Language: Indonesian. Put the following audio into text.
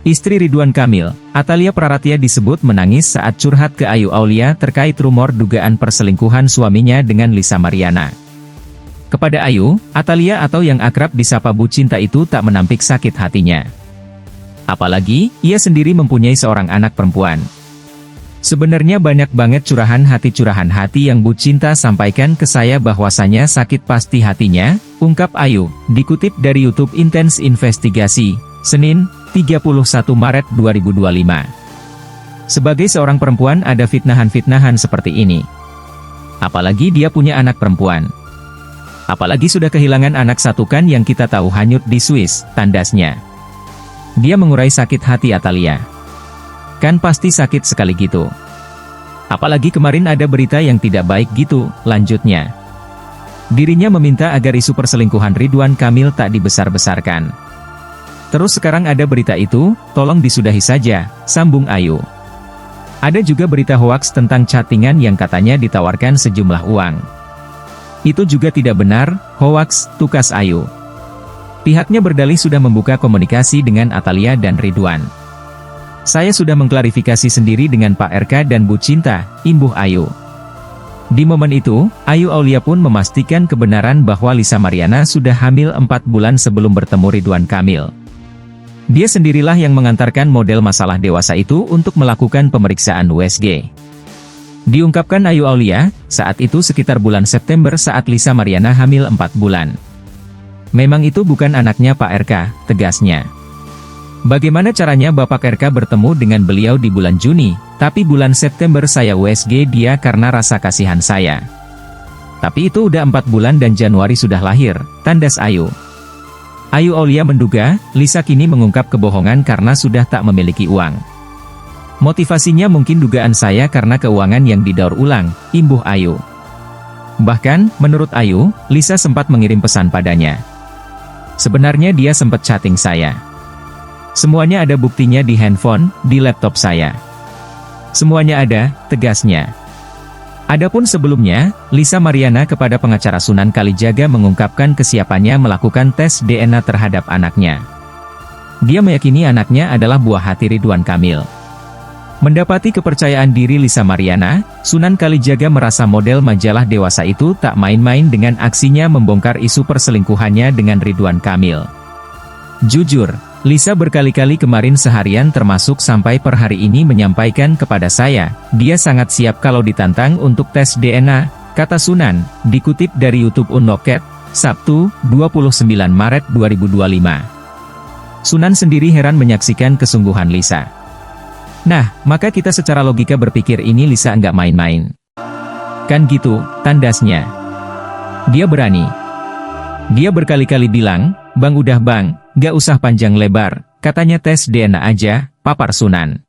Istri Ridwan Kamil, Atalia Praratia disebut menangis saat curhat ke Ayu Aulia terkait rumor dugaan perselingkuhan suaminya dengan Lisa Mariana. Kepada Ayu, Atalia atau yang akrab disapa Bu Cinta itu tak menampik sakit hatinya. Apalagi, ia sendiri mempunyai seorang anak perempuan. Sebenarnya banyak banget curahan hati yang Bu Cinta sampaikan ke saya bahwasanya sakit pasti hatinya, ungkap Ayu, dikutip dari YouTube Intens Investigasi, Senin, 31 Maret 2025. Sebagai seorang perempuan ada fitnahan-fitnahan seperti ini. Apalagi dia punya anak perempuan. Apalagi sudah kehilangan anak satu kan yang kita tahu hanyut di Swiss, tandasnya. Dia mengurai sakit hati Atalia. Kan pasti sakit sekali gitu. Apalagi kemarin ada berita yang tidak baik gitu, lanjutnya. Dirinya meminta agar isu perselingkuhan Ridwan Kamil tak dibesar-besarkan. Terus sekarang ada berita itu, tolong disudahi saja, sambung Ayu. Ada juga berita hoaks tentang chattingan yang katanya ditawarkan sejumlah uang. Itu juga tidak benar, hoaks, tukas Ayu. Pihaknya berdalih sudah membuka komunikasi dengan Atalia dan Ridwan. Saya sudah mengklarifikasi sendiri dengan Pak RK dan Bu Cinta, imbuh Ayu. Di momen itu, Ayu Aulia pun memastikan kebenaran bahwa Lisa Mariana sudah hamil 4 bulan sebelum bertemu Ridwan Kamil. Dia sendirilah yang mengantarkan model masalah dewasa itu untuk melakukan pemeriksaan USG. Diungkapkan Ayu Aulia, saat itu sekitar bulan September saat Lisa Mariana hamil 4 bulan. Memang itu bukan anaknya Pak RK, tegasnya. Bagaimana caranya Bapak RK bertemu dengan beliau di bulan Juni, tapi bulan September saya USG dia karena rasa kasihan saya. Tapi itu udah 4 bulan dan Januari sudah lahir, tandas Ayu. Ayu Aulia menduga, Lisa kini mengungkap kebohongan karena sudah tak memiliki uang. Motivasinya mungkin dugaan saya karena keuangan yang didaur ulang, imbuh Ayu. Bahkan, menurut Ayu, Lisa sempat mengirim pesan padanya. Sebenarnya dia sempat chatting saya. Semuanya ada buktinya di handphone, di laptop saya. Semuanya ada, tegasnya. Adapun sebelumnya, Lisa Mariana kepada pengacara Sunan Kalijaga mengungkapkan kesiapannya melakukan tes DNA terhadap anaknya. Dia meyakini anaknya adalah buah hati Ridwan Kamil. Mendapati kepercayaan diri Lisa Mariana, Sunan Kalijaga merasa model majalah dewasa itu tak main-main dengan aksinya membongkar isu perselingkuhannya dengan Ridwan Kamil. Jujur, Lisa berkali-kali kemarin seharian termasuk sampai per hari ini menyampaikan kepada saya, dia sangat siap kalau ditantang untuk tes DNA, kata Sunan, dikutip dari YouTube Unlocked, Sabtu, 29 Maret 2025. Sunan sendiri heran menyaksikan kesungguhan Lisa. Nah, maka kita secara logika berpikir ini Lisa nggak main-main. Kan gitu, tandasnya. Dia berani. Dia berkali-kali bilang, Bang udah bang, gak usah panjang lebar, katanya tes DNA aja, papar Sunan.